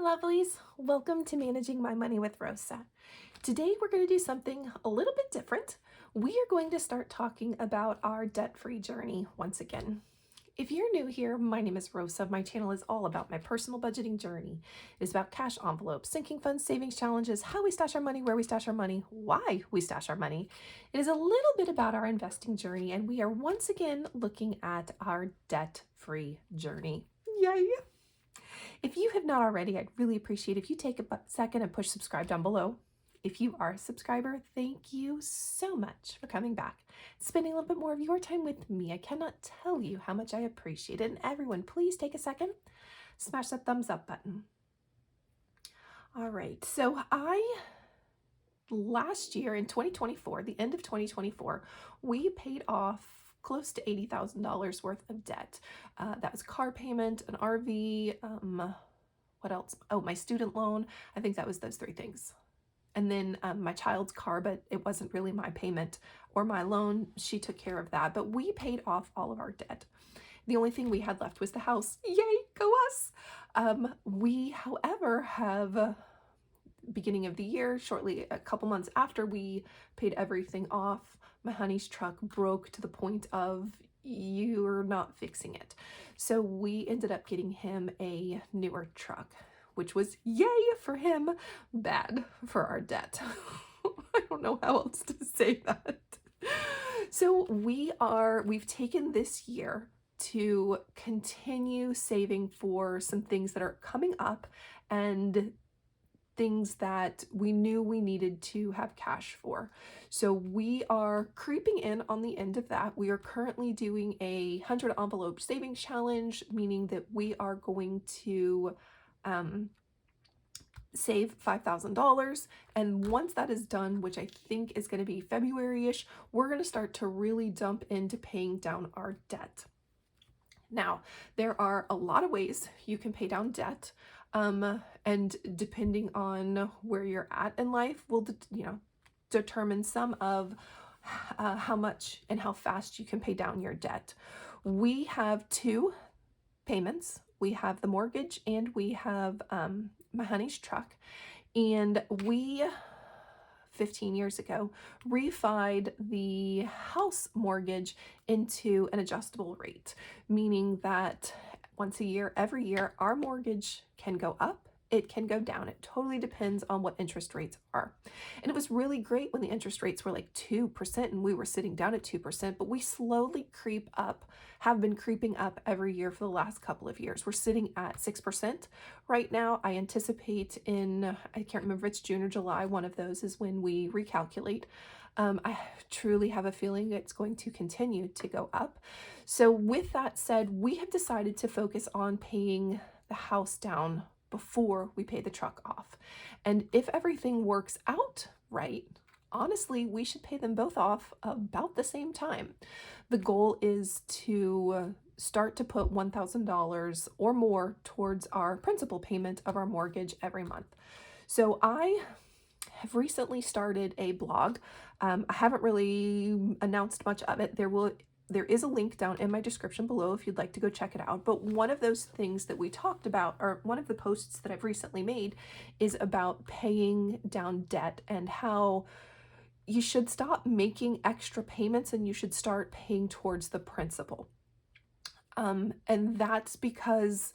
lovelies. Welcome to Managing My Money with Rosa. Today we're going to do something a little bit different. We are going to start talking about our debt-free journey once again. If you're new here, my name is Rosa. My channel is all about my personal budgeting journey. It is about cash envelopes, sinking funds, savings challenges, how we stash our money, where we stash our money, why we stash our money. It is a little bit about our investing journey, and we are once again looking at our debt-free journey. Yay! If you have not already, I'd really appreciate if you take a second and push subscribe down below. If you are a subscriber, thank you so much for coming back, spending a little bit more of your time with me. I cannot tell you how much I appreciate it. And everyone, please take a second, smash that thumbs up button. All right, so last year in 2024, the end of 2024, we paid off close to $80,000 worth of debt. That was car payment, an RV, what else? Oh, my student loan. I think that was those three things. And then my child's car, but it wasn't really my payment or my loan. She took care of that, but we paid off all of our debt. The only thing we had left was the house. Yay, go us! We, however, have beginning of the year, shortly a couple months after we paid everything off, my honey's truck broke to the point of you're not fixing it. So we ended up getting him a newer truck, which was yay for him, bad for our debt. I don't know how else to say that. So we've taken this year to continue saving for some things that are coming up and things that we knew we needed to have cash for. So we are creeping in on the end of that. We are currently doing a 100 envelope savings challenge, meaning that we are going to save $5,000. And once that is done, which I think is going to be February-ish, we're going to start to really dump into paying down our debt. Now, there are a lot of ways you can pay down debt. And depending on where you're at in life will, determine some of how much and how fast you can pay down your debt. We have two payments. We have the mortgage and we have my honey's truck. And we 15 years ago, refied the house mortgage into an adjustable rate, meaning that once a year, every year, our mortgage can go up, it can go down. It totally depends on what interest rates are. And it was really great when the interest rates were like 2% and we were sitting down at 2%, but we slowly have been creeping up every year for the last couple of years. We're sitting at 6% right now. I anticipate I can't remember if it's June or July, one of those is when we recalculate. I truly have a feeling it's going to continue to go up. So with that said, we have decided to focus on paying the house down before we pay the truck off. And if everything works out right, honestly, we should pay them both off about the same time. The goal is to start to put $1,000 or more towards our principal payment of our mortgage every month. So I have recently started a blog. I haven't really announced much of it. There is a link down in my description below if you'd like to go check it out. But one of those things that we talked about, or one of the posts that I've recently made, is about paying down debt and how you should stop making extra payments and you should start paying towards the principal. And that's because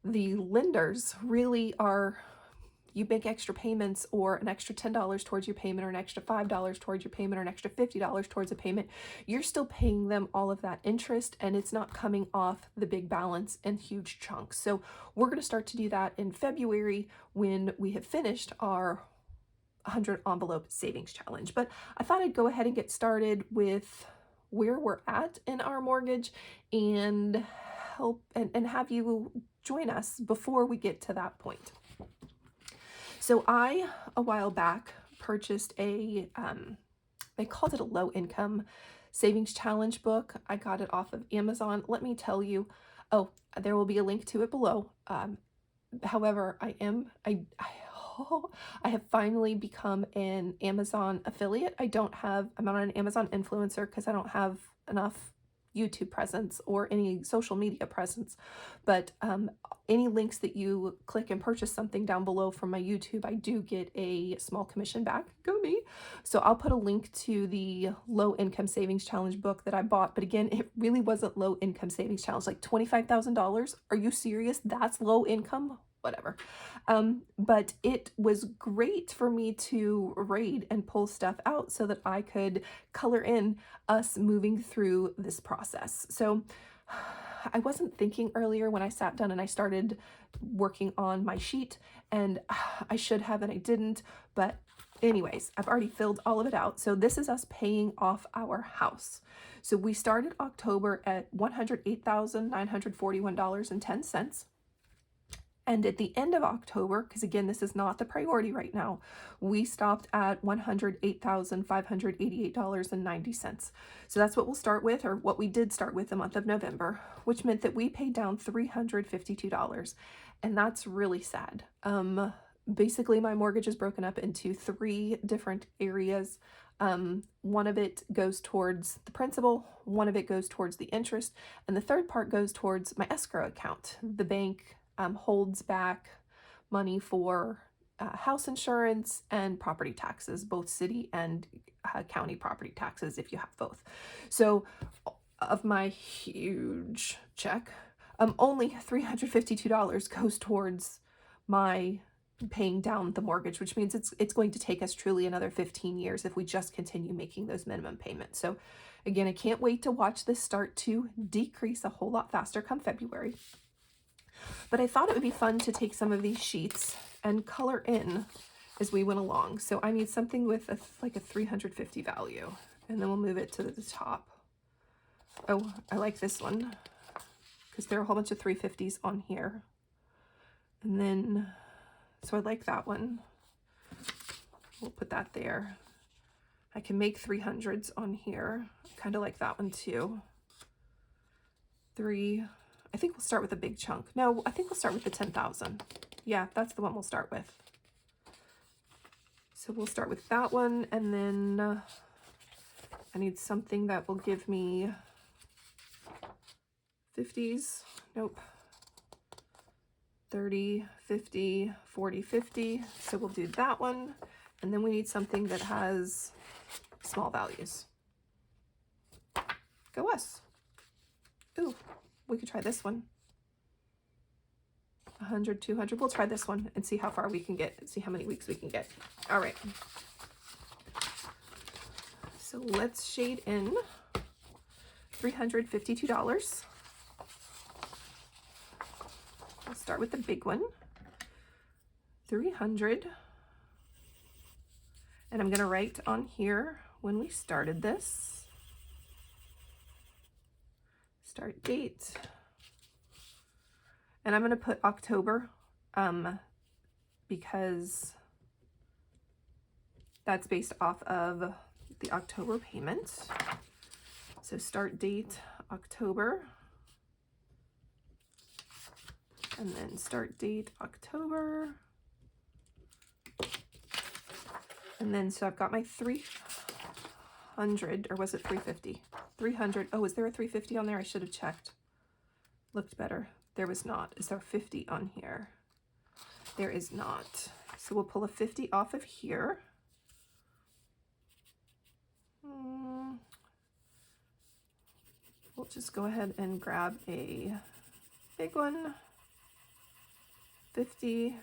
the lenders really are, you make extra payments or an extra $10 towards your payment or an extra $5 towards your payment or an extra $50 towards a payment, you're still paying them all of that interest and it's not coming off the big balance in huge chunks. So we're going to start to do that in February when we have finished our 100 envelope savings challenge. But I thought I'd go ahead and get started with where we're at in our mortgage and help and have you join us before we get to that point. So a while back, purchased they called it a low income savings challenge book. I got it off of Amazon. Let me tell you, there will be a link to it below. However, I have finally become an Amazon affiliate. I'm not an Amazon influencer because I don't have enough YouTube presence or any social media presence, but any links that you click and purchase something down below from my YouTube, I do get a small commission back. Go me. So I'll put a link to the low income savings challenge book that I bought, but again, it really wasn't low income savings challenge, like $25,000. Are you serious? That's low income? Whatever. But it was great for me to raid and pull stuff out so that I could color in us moving through this process. So I wasn't thinking earlier when I sat down and I started working on my sheet, and I should have and I didn't, but anyways, I've already filled all of it out. So this is us paying off our house. So we started October at $108,941.10. And at the end of October, because again, this is not the priority right now, we stopped at $108,588.90. So that's what we'll start with, or what we did start with the month of November, which meant that we paid down $352. And that's really sad. Basically, my mortgage is broken up into 3 different areas. One of it goes towards the principal, one of it goes towards the interest, and the third part goes towards my escrow account. The bank holds back money for house insurance and property taxes, both city and county property taxes if you have both. So of my huge check, only $352 goes towards my paying down the mortgage, which means it's going to take us truly another 15 years if we just continue making those minimum payments. So again, I can't wait to watch this start to decrease a whole lot faster come February. But I thought it would be fun to take some of these sheets and color in as we went along. So I need something with like a 350 value, and then we'll move it to the top. Oh, I like this one because there are a whole bunch of 350s on here. And then, so I like that one. We'll put that there. I can make 300s on here. I kind of like that one too. 3. I think we'll start with a big chunk. No, I think we'll start with the 10,000. Yeah, that's the one we'll start with. So we'll start with that one, and then I need something that will give me 50s. Nope. 30, 50, 40, 50. So we'll do that one. And then we need something that has small values. Go us. Ooh. We could try this one. 100, 200. We'll try this one and see how far we can get, see how many weeks we can get. All right. So let's shade in $352. I'll start with the big one. 300. And I'm going to write on here when we started this. Start date, and I'm going to put October because that's based off of the October payment. So start date October, and then start date October, and then so I've got my 300, or was it 350? 300. Oh, is there a 350 on there? I should have checked. Looked better. There was not. Is there 50 on here? There is not. So we'll pull a 50 off of here. We'll just go ahead and grab a big one. 50.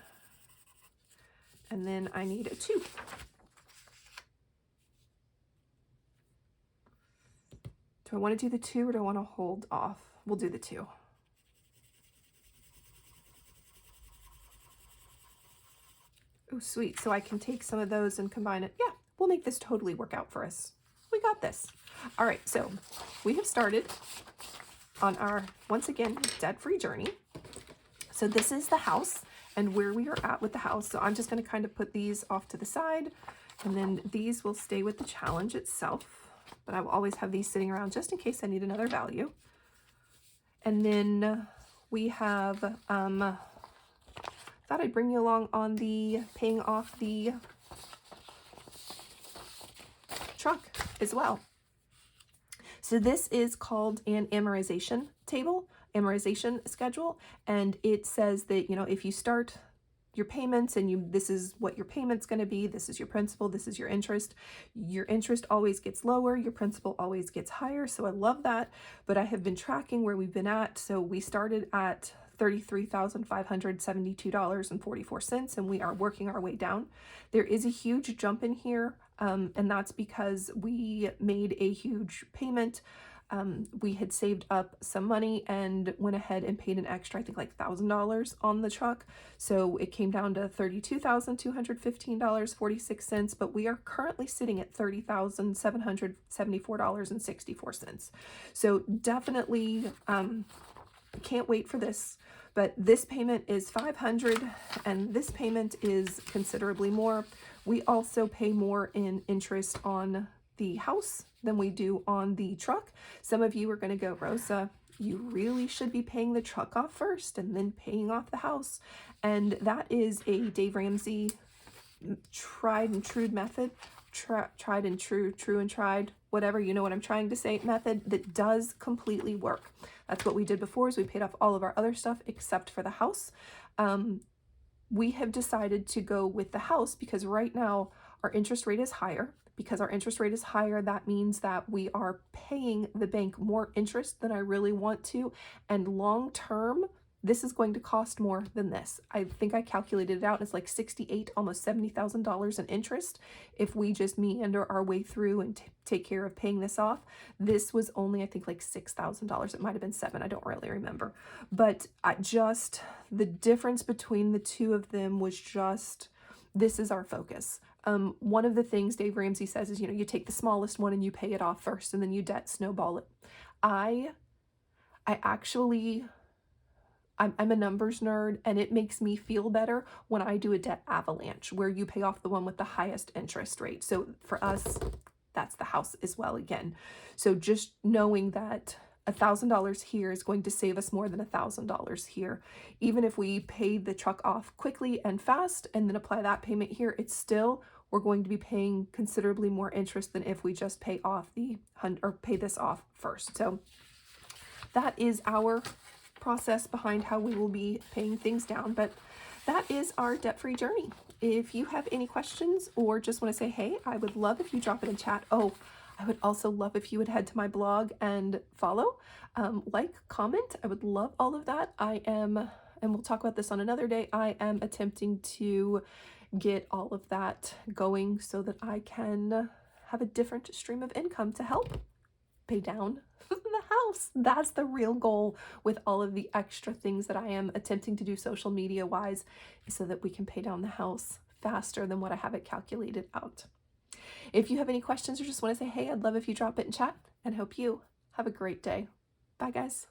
And then I need a 2. Do I want to do the 2 or do I want to hold off? We'll do the 2. Oh, sweet. So I can take some of those and combine it. Yeah, we'll make this totally work out for us. We got this. All right, so we have started on our, once again, debt-free journey. So this is the house and where we are at with the house. So I'm just going to kind of put these off to the side, and then these will stay with the challenge itself. But I will always have these sitting around just in case I need another value. And then we have, thought I'd bring you along on the paying off the truck as well. So this is called an amortization table, amortization schedule, and it says that, you know, if you start your payments and this is what your payment's going to be, this is your principal, this is your interest always gets lower, your principal always gets higher. So I love that. But I have been tracking where we've been at. So we started at $33,572.44, and we are working our way down. There is a huge jump in here, and that's because we made a huge payment. We had saved up some money and went ahead and paid an extra, I think like $1,000 on the truck. So it came down to $32,215.46, but we are currently sitting at $30,774.64. So definitely can't wait for this. But this payment is $500 and this payment is considerably more. We also pay more in interest on the house than we do on the truck. Some of you are going to go, Rosa, you really should be paying the truck off first and then paying off the house. And that is a Dave Ramsey tried and true method, tried and true and tried, whatever, you know what I'm trying to say, method that does completely work. That's what we did before, is we paid off all of our other stuff except for the house. We have decided to go with the house because right now our interest rate is higher. Because our interest rate is higher, that means that we are paying the bank more interest than I really want to. And long term, this is going to cost more than this. I think I calculated it out. It's like $68,000, almost $70,000 in interest if we just meander our way through and take care of paying this off. This was only, I think, like $6,000. It might have been $7,000. I don't really remember. But the difference between the two of them was just, this is our focus. One of the things Dave Ramsey says is, you know, you take the smallest one and you pay it off first and then you debt snowball it. I'm a numbers nerd, and it makes me feel better when I do a debt avalanche where you pay off the one with the highest interest rate. So for us, that's the house as well again. So just knowing that $1,000 here is going to save us more than $1,000 here. Even if we pay the truck off quickly and fast and then apply that payment here, it's still, we're going to be paying considerably more interest than if we just pay this off first. So that is our process behind how we will be paying things down. But that is our debt-free journey. If you have any questions or just want to say, hey, I would love if you drop it in chat. Oh, I would also love if you would head to my blog and follow, like, comment. I would love all of that. And we'll talk about this on another day, I am attempting to get all of that going so that I can have a different stream of income to help pay down the house. That's the real goal with all of the extra things that I am attempting to do social media wise, so that we can pay down the house faster than what I have it calculated out. If you have any questions or just want to say, hey, I'd love if you drop it in chat, and hope you have a great day. Bye, guys.